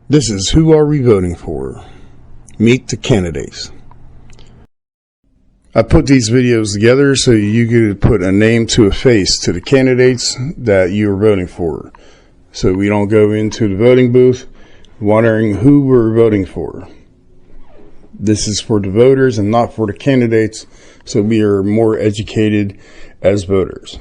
This is Who Are We Voting For? Meet the candidates. I put these videos together so you could put a name to a face to the candidates that you're voting for. So we don't go into the voting booth wondering who we're voting for. This is for the voters and not for the candidates, so we are more educated as voters.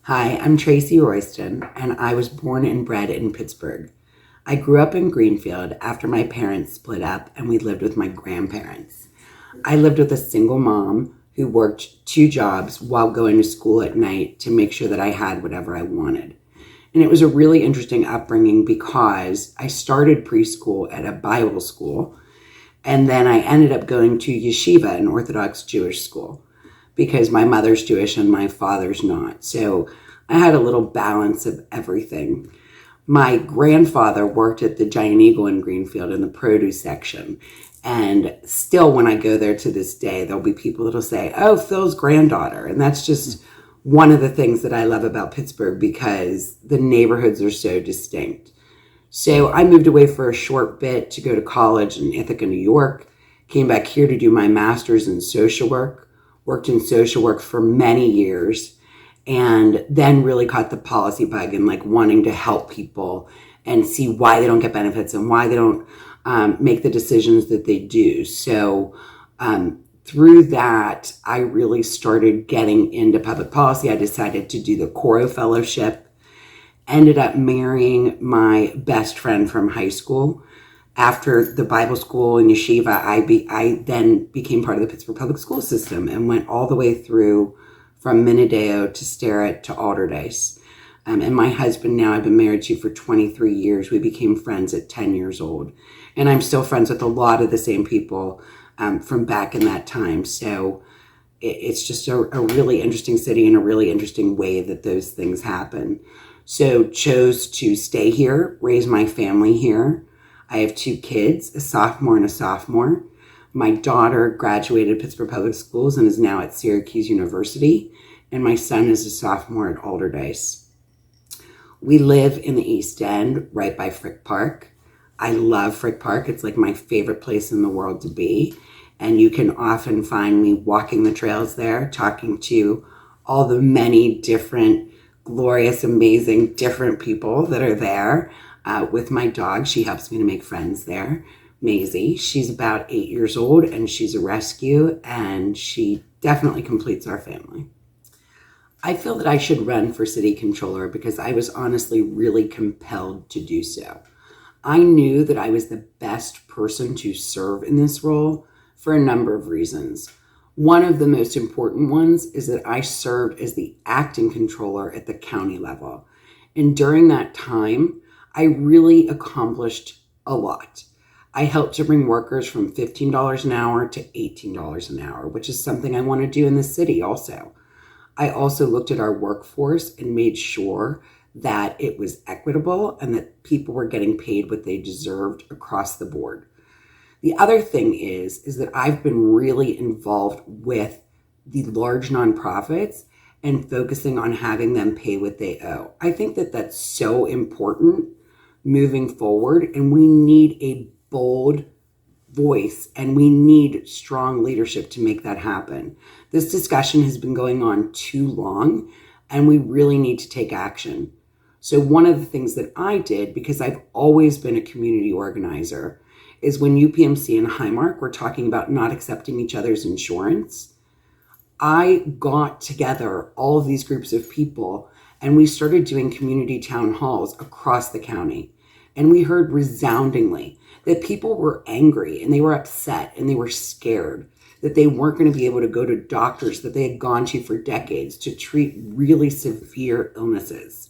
Hi, I'm Tracey Royston, and I was born and bred in Pittsburgh. I grew up in Greenfield after my parents split up and we lived with my grandparents. I lived with a single mom who worked 2 jobs while going to school at night to make sure that I had whatever I wanted. And it was a really interesting upbringing because I started preschool at a Bible school, and then I ended up going to yeshiva, an Orthodox Jewish school, because my mother's Jewish and my father's not. So I had a little balance of everything. My grandfather worked at the Giant Eagle in Greenfield in the produce section. And still when I go there to this day, there'll be people that'll say, oh, Phil's granddaughter. And that's just one of the things that I love about Pittsburgh because the neighborhoods are so distinct. So I moved away for a short bit to go to college in Ithaca, New York, came back here to do my master's in social work, worked in social work for many years, and then really caught the policy bug and like wanting to help people and see why they don't get benefits and why they don't make the decisions that they do. So through that, I really started getting into public policy. I decided to do the Coro Fellowship, ended up marrying my best friend from high school. After the Bible school and yeshiva, I then became part of the Pittsburgh public school system and went all the way through from Minadeo to Sterrett to Alderdice. And my husband now I've been married to for 23 years. We became friends at 10 years old. And I'm still friends with a lot of the same people from back in that time. So it's just a really interesting city and a really interesting way that those things happen. So chose to stay here, raise my family here. I have 2 kids, a sophomore and a sophomore. My daughter graduated Pittsburgh Public Schools and is now at Syracuse University. And my son is a sophomore at Alderdice. We live in the East End, right by Frick Park. I love Frick Park. It's like my favorite place in the world to be. And you can often find me walking the trails there, talking to all the many different, glorious, amazing, different people that are there. With my dog, she helps me to make friends there. Maisie, she's about 8 years old and she's a rescue and she definitely completes our family. I feel that I should run for city controller because I was honestly really compelled to do so. I knew that I was the best person to serve in this role for a number of reasons. One of the most important ones is that I served as the acting controller at the county level. And during that time, I really accomplished a lot. I helped to bring workers from $15 an hour to $18 an hour, which is something I want to do in the city also. I also looked at our workforce and made sure that it was equitable and that people were getting paid what they deserved across the board. The other thing is that I've been really involved with the large nonprofits and focusing on having them pay what they owe. I think that that's so important moving forward, and we need a bold voice and we need strong leadership to make that happen. This discussion has been going on too long and we really need to take action. So one of the things that I did, because I've always been a community organizer, is when UPMC and Highmark were talking about not accepting each other's insurance, I got together all of these groups of people and we started doing community town halls across the county. And we heard resoundingly that people were angry and they were upset and they were scared that they weren't going to be able to go to doctors that they had gone to for decades to treat really severe illnesses.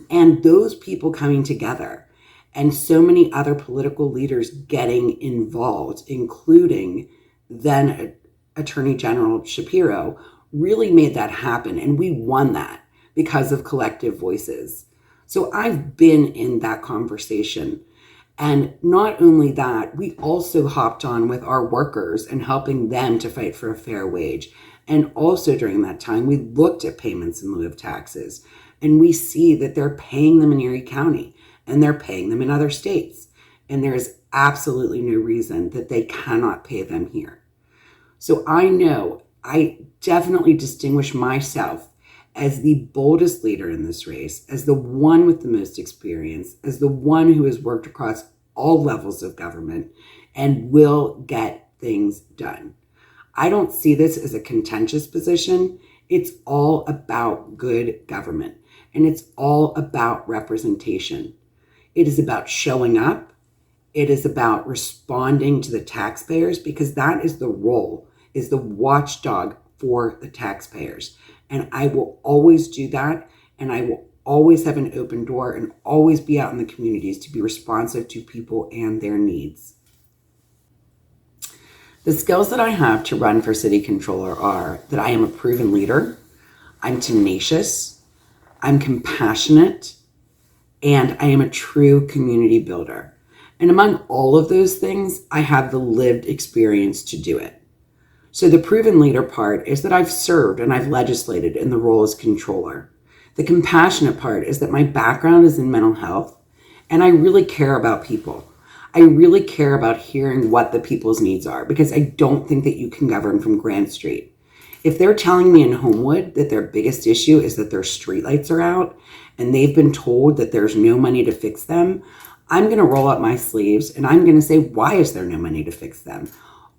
And those people coming together and so many other political leaders getting involved, including then Attorney General Shapiro, really made that happen. And we won that because of collective voices. So I've been in that conversation. And not only that, we also hopped on with our workers and helping them to fight for a fair wage. And also during that time, we looked at payments in lieu of taxes, and we see that they're paying them in Erie County and they're paying them in other states. And there's absolutely no reason that they cannot pay them here. So I know I definitely distinguish myself as the boldest leader in this race, as the one with the most experience, as the one who has worked across all levels of government and will get things done. I don't see this as a contentious position. It's all about good government, and it's all about representation. It is about showing up. It is about responding to the taxpayers, because that is the role, is the watchdog for the taxpayers. And I will always do that. And I will always have an open door and always be out in the communities to be responsive to people and their needs. The skills that I have to run for city controller are that I am a proven leader, I'm tenacious, I'm compassionate, and I am a true community builder. And among all of those things, I have the lived experience to do it. So the proven leader part is that I've served and I've legislated in the role as controller. The compassionate part is that my background is in mental health, and I really care about people. I really care about hearing what the people's needs are, because I don't think that you can govern from Grand Street. If they're telling me in Homewood that their biggest issue is that their streetlights are out and they've been told that there's no money to fix them, I'm going to roll up my sleeves and I'm going to say, why is there no money to fix them?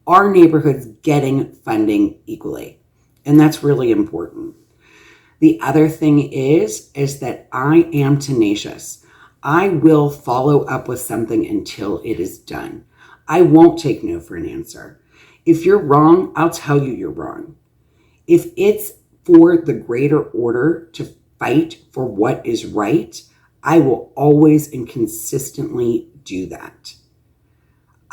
Our neighborhood's getting funding equally, and that's really important. The other thing is that I am tenacious. I will follow up with something until it is done. I won't take no for an answer. If you're wrong, I'll tell you you're wrong. If it's for the greater order to fight for what is right, I will always and consistently do that.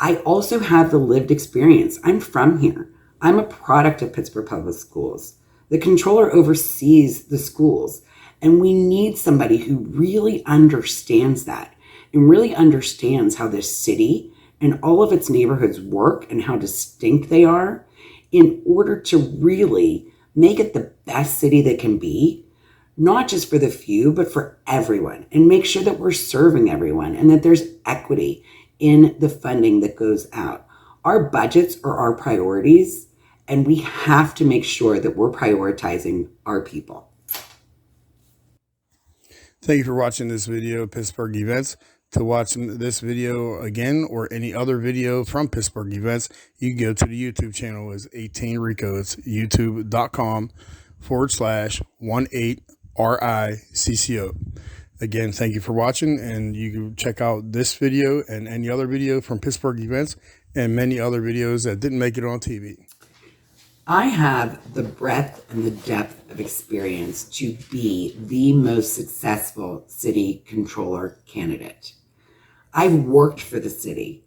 I also have the lived experience. I'm from here. I'm a product of Pittsburgh Public Schools. The controller oversees the schools, and we need somebody who really understands that and really understands how this city and all of its neighborhoods work and how distinct they are, in order to really make it the best city that can be, not just for the few, but for everyone, and make sure that we're serving everyone and that there's equity in the funding that goes out. Our budgets are our priorities, and we have to make sure that we're prioritizing our people. Thank you for watching this video of Pittsburgh Events. To watch this video again or any other video from Pittsburgh Events, you can go to the YouTube channel as 18 Ricco. It's youtube.com/18RICCO. Again, thank you for watching, and you can check out this video and any other video from Pittsburgh Events and many other videos that didn't make it on TV. I have the breadth and the depth of experience to be the most successful city controller candidate. I've worked for the city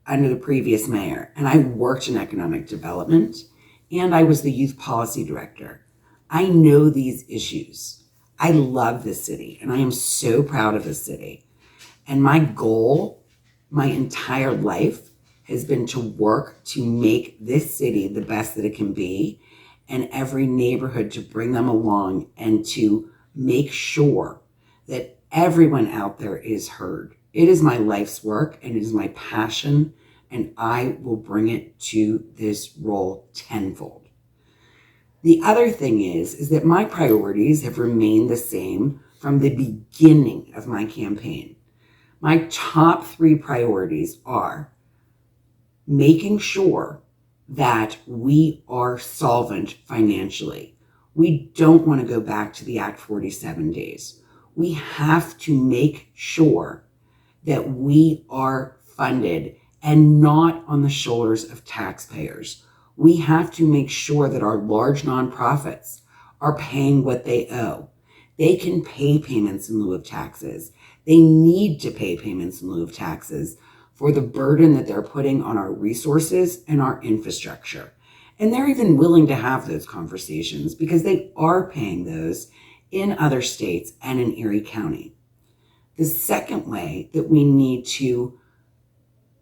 under the previous mayor, and I worked in economic development, and I was the youth policy director. I know these issues. I love this city, and I am so proud of this city. And my goal, my entire life, has been to work to make this city the best that it can be, and every neighborhood to bring them along and to make sure that everyone out there is heard. It is my life's work, and it is my passion, and I will bring it to this role tenfold. The other thing is that my priorities have remained the same from the beginning of my campaign. My top 3 priorities are making sure that we are solvent financially. We don't want to go back to the Act 47 days. We have to make sure that we are funded and not on the shoulders of taxpayers. We have to make sure that our large nonprofits are paying what they owe. They can pay payments in lieu of taxes. They need to pay payments in lieu of taxes for the burden that they're putting on our resources and our infrastructure. And they're even willing to have those conversations because they are paying those in other states and in Erie County. The second way that we need to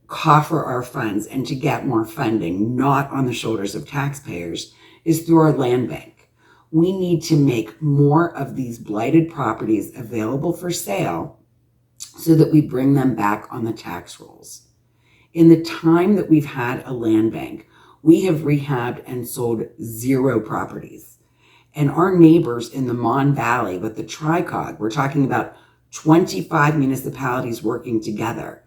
coffer our funds and to get more funding, not on the shoulders of taxpayers, is through our land bank. We need to make more of these blighted properties available for sale so that we bring them back on the tax rolls. In the time that we've had a land bank, we have rehabbed and sold 0 properties. And our neighbors in the Mon Valley with the Tricog, we're talking about 25 municipalities working together,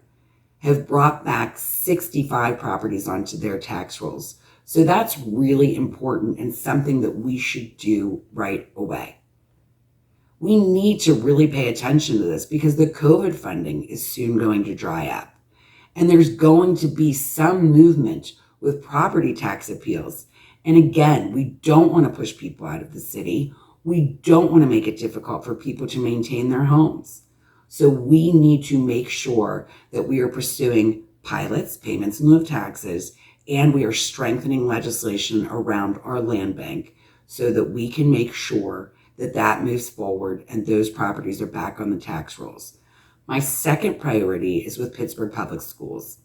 have brought back 65 properties onto their tax rolls. So that's really important and something that we should do right away. We need to really pay attention to this because the COVID funding is soon going to dry up. And there's going to be some movement with property tax appeals. And again, we don't want to push people out of the city. We don't want to make it difficult for people to maintain their homes. So we need to make sure that we are pursuing pilots, payments in lieu of taxes, and we are strengthening legislation around our land bank so that we can make sure that that moves forward and those properties are back on the tax rolls. My second priority is with Pittsburgh Public Schools.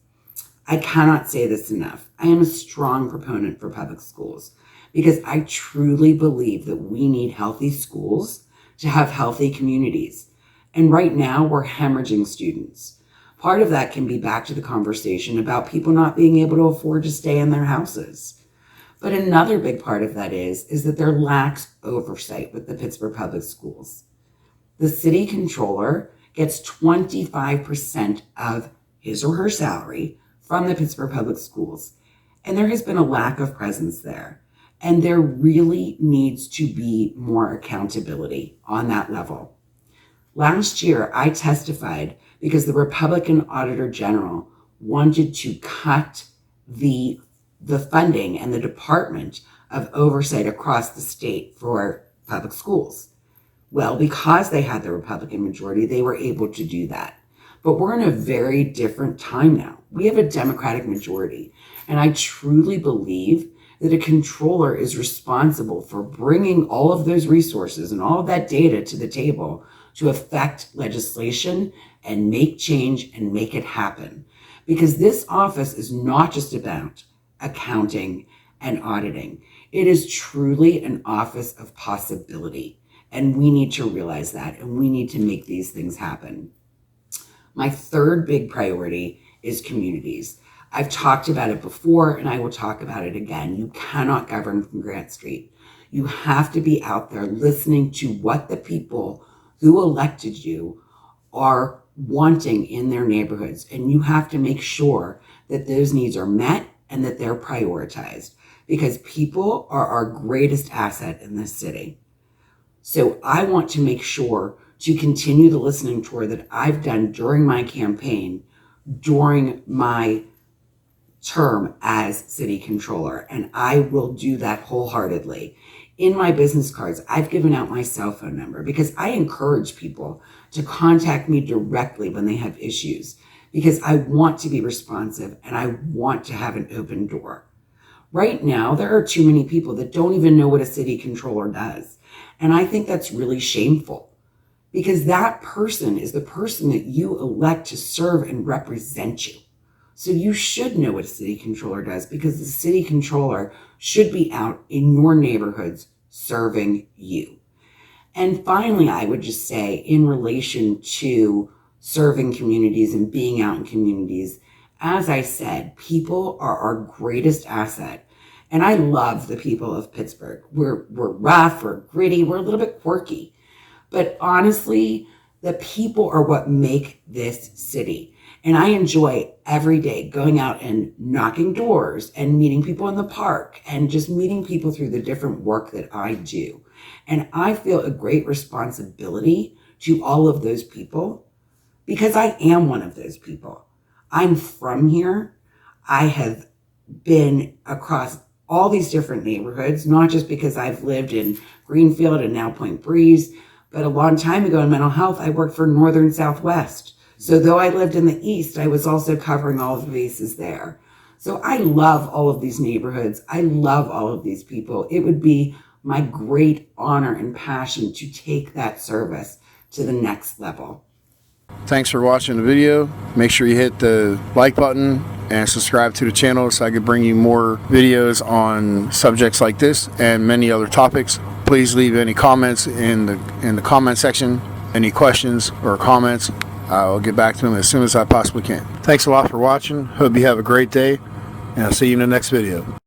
I cannot say this enough. I am a strong proponent for public schools because I truly believe that we need healthy schools to have healthy communities. And right now we're hemorrhaging students. Part of that can be back to the conversation about people not being able to afford to stay in their houses. But another big part of that is that there lacks oversight with the Pittsburgh Public Schools. The city controller gets 25% of his or her salary from the Pittsburgh Public Schools. And there has been a lack of presence there. And there really needs to be more accountability on that level. Last year, I testified because the Republican Auditor General wanted to cut the funding and the Department of Oversight across the state for public schools. Well, because they had the Republican majority, they were able to do that. But we're in a very different time now. We have a Democratic majority, and I truly believe that a controller is responsible for bringing all of those resources and all of that data to the table to affect legislation and make change and make it happen. Because this office is not just about accounting and auditing. It is truly an office of possibility. And we need to realize that, and we need to make these things happen. My third big priority is communities. I've talked about it before, and I will talk about it again. You cannot govern from Grant Street. You have to be out there listening to what the people who elected you are wanting in their neighborhoods. And you have to make sure that those needs are met and that they're prioritized, because people are our greatest asset in this city. So I want to make sure to continue the listening tour that I've done during my campaign, during my term as city controller, and I will do that wholeheartedly. In my business cards, I've given out my cell phone number because I encourage people to contact me directly when they have issues, because I want to be responsive and I want to have an open door. Right now, there are too many people that don't even know what a city controller does. And I think that's really shameful, because that person is the person that you elect to serve and represent you. So you should know what a city controller does, because the city controller should be out in your neighborhoods serving you. And finally, I would just say, in relation to serving communities and being out in communities, as I said, people are our greatest asset. And I love the people of Pittsburgh. We're rough, we're gritty, we're a little bit quirky. But honestly, the people are what make this city. And I enjoy every day going out and knocking doors and meeting people in the park and just meeting people through the different work that I do. And I feel a great responsibility to all of those people, because I am one of those people. I'm from here. I have been across all these different neighborhoods, not just because I've lived in Greenfield and now Point Breeze, but a long time ago in mental health, I worked for Northern Southwest. So though I lived in the East, I was also covering all of the bases there. So I love all of these neighborhoods. I love all of these people. It would be my great honor and passion to take that service to the next level. Thanks for watching the video. Make sure you hit the like button and subscribe to the channel so I can bring you more videos on subjects like this and many other topics. Please leave any comments in the comment section. Any questions or comments, I'll get back to them as soon as I possibly can. Thanks a lot for watching. Hope you have a great day, and I'll see you in the next video.